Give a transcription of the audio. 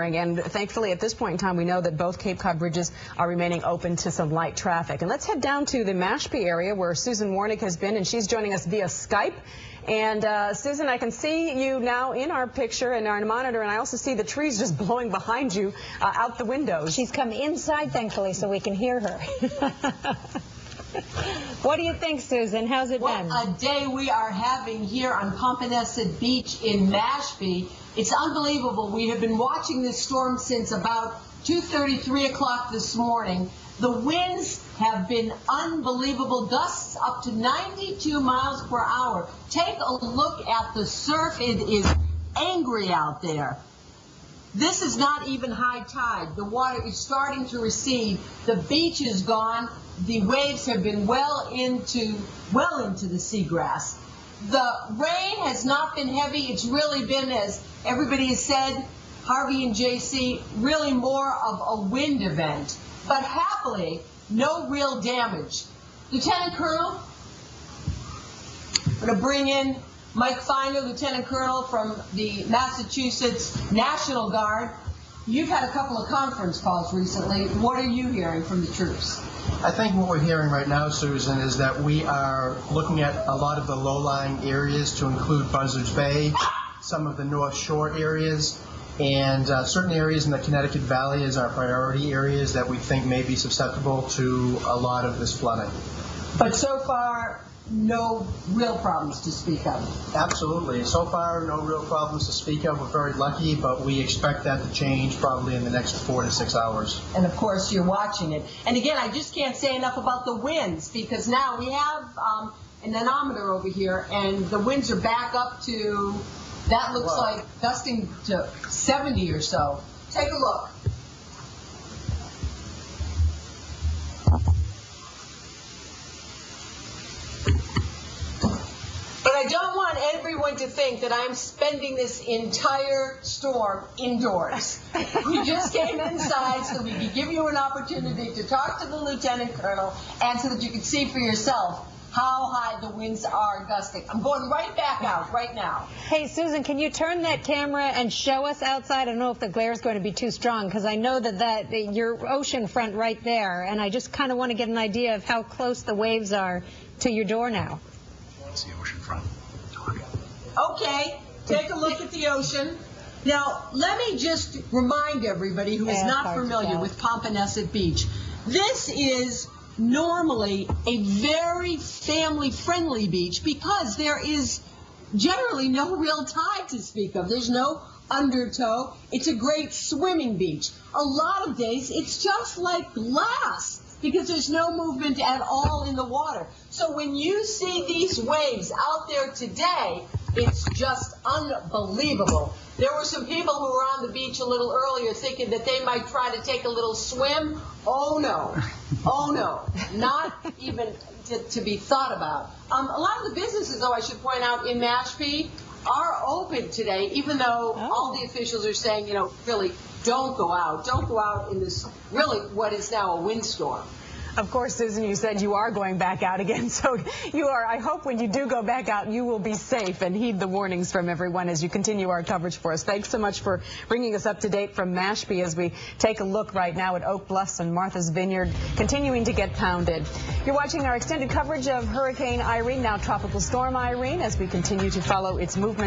And thankfully, at this point in time, we know that both Cape Cod bridges are remaining open to some light traffic. And let's head down to the Mashpee area where Susan Wornick has been, and she's joining us via Skype. And Susan, I can see you now in our picture and our monitor, and I also see the trees just blowing behind you out the windows. She's come inside, thankfully, so we can hear her. What do you think, Susan? How's it been? What a day we are having here on Pompanesett Beach in Mashpee. It's unbelievable. We have been watching this storm since about 2:30, 3 o'clock this morning. The winds have been unbelievable, gusts up to 92 miles per hour. Take a look at the surf. It is angry out there. This is not even high tide. The water is starting to recede. The beach is gone. The waves have been well into the seagrass. The rain has not been heavy. It's really been, as everybody has said, Harvey and JC, really more of a wind event. But happily, no real damage. Lieutenant Colonel, I'm going to bring in Mike Feiner, Lieutenant Colonel from the Massachusetts National Guard. You've had a couple of conference calls recently. What are you hearing from the troops? I think what we're hearing right now, Susan, is that we are looking at a lot of the low-lying areas to include Buzzards Bay, some of the North Shore areas, and certain areas in the Connecticut Valley as our priority areas that we think may be susceptible to a lot of this flooding. But so far, no real problems to speak of. Absolutely. So far, no real problems to speak of. We're very lucky, but we expect that to change probably in the next 4 to 6 hours. And of course, you're watching it. And again, I just can't say enough about the winds, because now we have an anemometer over here, and the winds are back up to, that looks like gusting to 70 or so. Take a look. But I don't want everyone to think that I'm spending this entire storm indoors. We just came inside so we could give you an opportunity to talk to the Lieutenant Colonel and so that you could see for yourself how high the winds are gusting. I'm going right back out right now. Hey, Susan, can you turn that camera and show us outside? I don't know if the glare is going to be too strong, because I know that your ocean front right there, and I just kind of want to get an idea of how close the waves are to your door now. That's the ocean front. Okay, take a look at the ocean. Now, let me just remind everybody who is not familiar with Pompanesett Beach. This is normally a very family-friendly beach because there is generally no real tide to speak of. There's no undertow. It's a great swimming beach. A lot of days, it's just like glass because there's no movement at all in the water. So when you see these waves out there today, it's just unbelievable. There were some people who were on the beach a little earlier thinking that they might try to take a little swim. Oh no, oh no, not even to be thought about. A lot of the businesses, though, I should point out, in Mashpee are open today, even though all the officials are saying, you know, really, don't go out. Don't go out in this, really, what is now a windstorm. Of course, Susan, you said you are going back out again, so you are. I hope when you do go back out, you will be safe and heed the warnings from everyone as you continue our coverage for us. Thanks so much for bringing us up to date from Mashpee as we take a look right now at Oak Bluffs and Martha's Vineyard, continuing to get pounded. You're watching our extended coverage of Hurricane Irene, now Tropical Storm Irene, as we continue to follow its movement